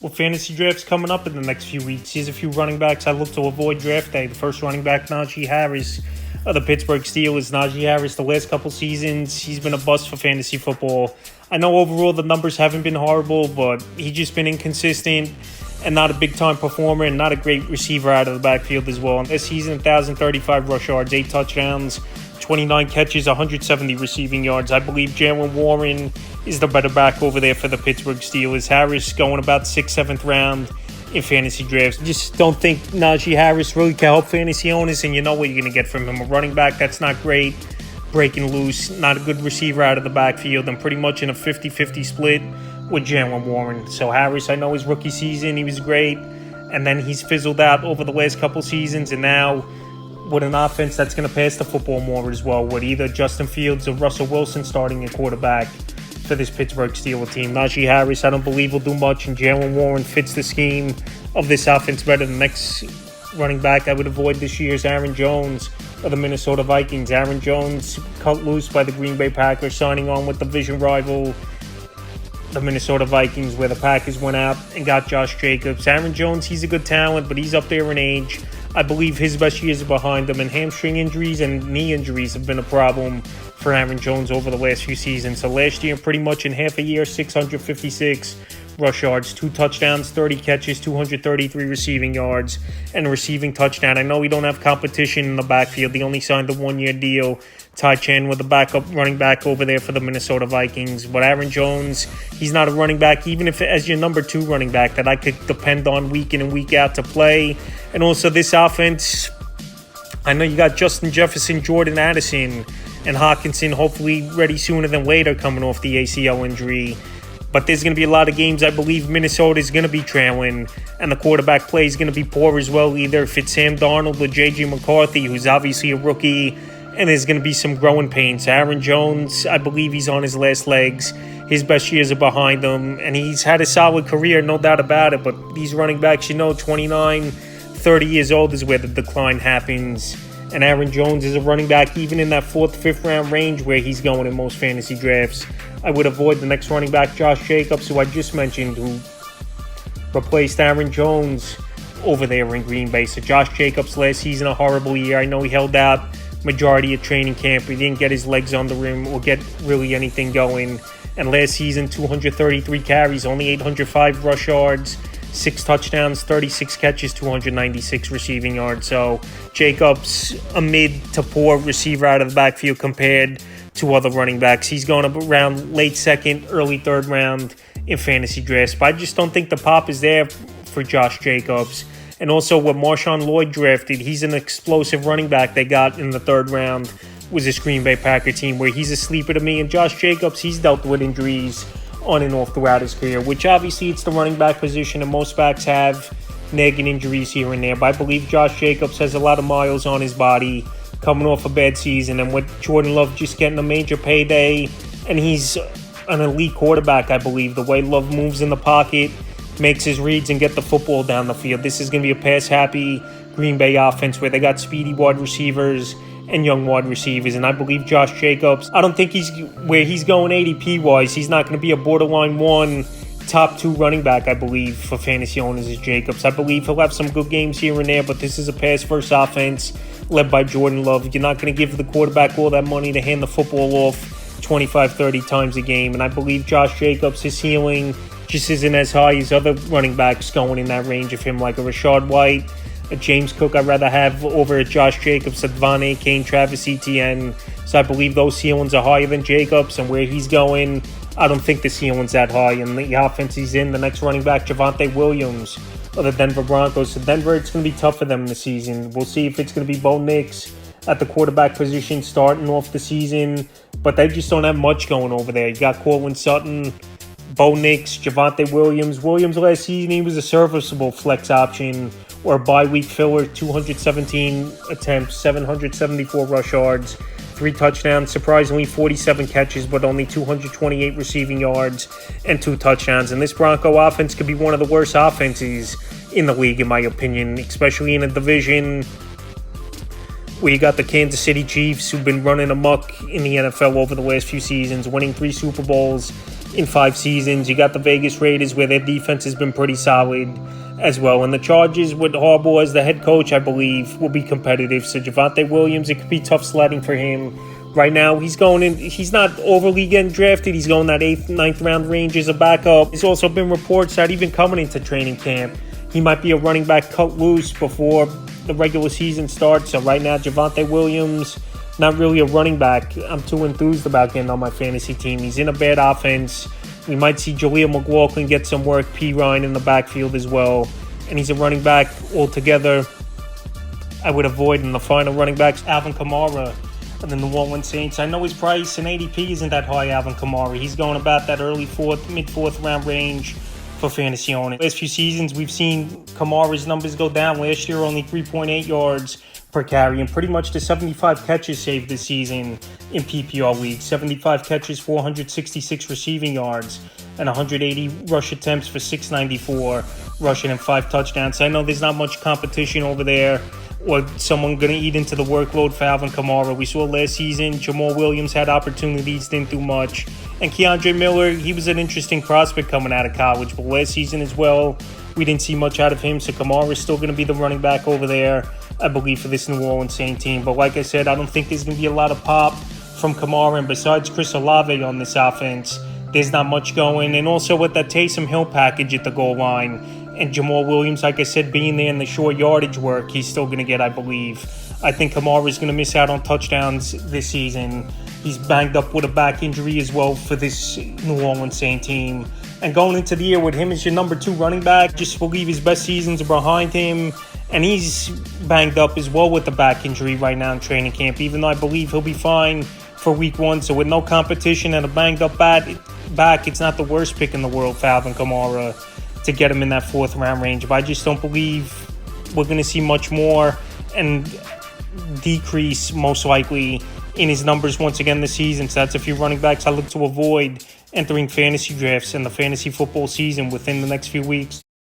Well, fantasy drafts coming up in the next few weeks. Here's a few running backs I look to avoid draft day. The first running back, Najee Harris of the Pittsburgh Steelers. Najee Harris, the last couple seasons, he's been a bust for fantasy football. I know overall the numbers haven't been horrible, but he's just been inconsistent and not a big-time performer and not a great receiver out of the backfield as well. This season, 1,035 rush yards, 8 touchdowns, 29 catches, 170 receiving yards. I believe Jaylen Warren is the better back over there for the Pittsburgh Steelers. Harris going about 6th, 7th round in fantasy drafts. Just don't think Najee Harris really can help fantasy owners, and you know what you're going to get from him. A running back that's not great, breaking loose, not a good receiver out of the backfield, and pretty much in a 50-50 split with Jaylen Warren. So Harris, I know his rookie season, he was great, and then he's fizzled out over the last couple seasons, and now with an offense that's going to pass the football more as well, with either Justin Fields or Russell Wilson starting at quarterback for this Pittsburgh Steelers team. Najee Harris, I don't believe will do much, and Jaylen Warren fits the scheme of this offense better. The next running back I would avoid this year is Aaron Jones of the Minnesota Vikings. Aaron Jones cut loose by the Green Bay Packers, signing on with division rival the Minnesota Vikings, where the Packers went out and got Josh Jacobs. Aaron Jones, he's a good talent, but he's up there in age. I believe his best years are behind him, and hamstring injuries and knee injuries have been a problem for Aaron Jones over the last few seasons. So last year, pretty much in half a year, 656 rush yards, 2 touchdowns, 30 catches, 233 receiving yards, and a receiving touchdown. I know we don't have competition in the backfield. They only signed a 1-year deal. Ty Chandler, the backup running back over there for the Minnesota Vikings. But Aaron Jones, he's not a running back, even if as your number 2 running back that I could depend on week in and week out to play. And also this offense, I know you got Justin Jefferson, Jordan Addison, and Hawkinson hopefully ready sooner than later coming off the ACL injury. But there's going to be a lot of games I believe Minnesota is going to be trailing, and the quarterback play is going to be poor as well, either if it's Sam Darnold or J.J. McCarthy, who's obviously a rookie, and there's going to be some growing pains. Aaron Jones, I believe he's on his last legs. His best years are behind him, and he's had a solid career, no doubt about it. But these running backs, 29, 30 years old is where the decline happens. And Aaron Jones is a running back even in that 4th, 5th round range where he's going in most fantasy drafts. I would avoid the next running back, Josh Jacobs, who I just mentioned, who replaced Aaron Jones over there in Green Bay. So Josh Jacobs last season, a horrible year. I know he held out majority of training camp. He didn't get his legs on the rim or get really anything going. And last season, 233 carries, only 805 rush yards, 6 touchdowns, 36 catches, 296 receiving yards. So Jacobs, a mid to poor receiver out of the backfield compared to other running backs. He's going up around late 2nd, early 3rd round in fantasy drafts. But I just don't think the pop is there for Josh Jacobs. And also with Marshawn Lloyd drafted, he's an explosive running back they got in the 3rd round with this Green Bay Packer team, where he's a sleeper to me. And Josh Jacobs, he's dealt with injuries on and off throughout his career, which obviously it's the running back position, and most backs have nagging injuries here and there. But I believe Josh Jacobs has a lot of miles on his body coming off a bad season, and with Jordan Love just getting a major payday, and he's an elite quarterback, I believe. The way Love moves in the pocket, makes his reads, and get the football down the field. This is going to be a pass-happy Green Bay offense where they got speedy wide receivers and young wide receivers. And I believe Josh Jacobs, I don't think he's where he's going ADP-wise. He's not going to be a borderline 1, top 2 running back, I believe, for fantasy owners is Jacobs. I believe he'll have some good games here and there, but this is a pass-first offense led by Jordan Love. You're not going to give the quarterback all that money to hand the football off 25, 30 times a game. And I believe Josh Jacobs, his ceiling just isn't as high as other running backs going in that range of him, like a Rachaad White, a James Cook I'd rather have over at Josh Jacobs, at Devon A. Kane, Travis Etienne. So I believe those ceilings are higher than Jacobs, and where he's going, I don't think the ceiling's that high. And the offense he's in, the next running back, Javonte Williams of the Denver Broncos. So Denver, it's going to be tough for them this season. We'll see if it's going to be Bo Nix at the quarterback position starting off the season, but they just don't have much going over there. You got Courtland Sutton, Bo Nix, Javonte Williams. Williams last season, he was a serviceable flex option or bye-week filler, 217 attempts, 774 rush yards, 3 touchdowns, surprisingly 47 catches, but only 228 receiving yards and 2 touchdowns. And this Bronco offense could be one of the worst offenses in the league, in my opinion, especially in a division where you got the Kansas City Chiefs, who've been running amok in the NFL over the last few seasons, winning 3 Super Bowls, in 5 seasons. You got the Vegas Raiders, where their defense has been pretty solid as well. And the Chargers, with Harbaugh as the head coach, I believe, will be competitive. So Javonte Williams, it could be tough sledding for him. Right now, he's not overly getting drafted. He's going that 8th, 9th round range as a backup. There's also been reports that even coming into training camp, he might be a running back cut loose before the regular season starts. So right now, Javonte Williams, not really a running back I'm too enthused about getting on my fantasy team. He's in a bad offense. We might see Jaleel McLaughlin get some work, P. Ryan in the backfield as well. And he's a running back altogether I would avoid in the final running backs. Alvin Kamara of the New Orleans Saints. I know his price and ADP isn't that high, Alvin Kamara. He's going about that early mid-4th round range for fantasy owning. Last few seasons, we've seen Kamara's numbers go down. Last year, only 3.8 yards per carry, and pretty much the 75 catches saved this season in PPR leagues. 75 catches, 466 receiving yards, and 180 rush attempts for 694 rushing and 5 touchdowns. I know there's not much competition over there, or someone going to eat into the workload for Alvin Kamara. We saw last season, Jamal Williams had opportunities, didn't do much. And Keandre Miller, he was an interesting prospect coming out of college, but last season as well, we didn't see much out of him. So Kamara is still going to be the running back over there, I believe, for this New Orleans Saints team. But like I said, I don't think there's going to be a lot of pop from Kamara. And besides Chris Olave on this offense, there's not much going. And also with that Taysom Hill package at the goal line, and Jamal Williams, like I said, being there in the short yardage work, he's still going to get, I believe. I think Kamara is going to miss out on touchdowns this season. He's banged up with a back injury as well for this New Orleans Saints team. And going into the year with him as your number 2 running back, just believe his best seasons are behind him. And he's banged up as well with the back injury right now in training camp, even though I believe he'll be fine for week 1. So with no competition and a banged up back, it's not the worst pick in the world for Alvin Kamara to get him in that 4th round range. But I just don't believe we're going to see much more and decrease, most likely, in his numbers once again this season. So that's a few running backs I look to avoid entering fantasy drafts and the fantasy football season within the next few weeks.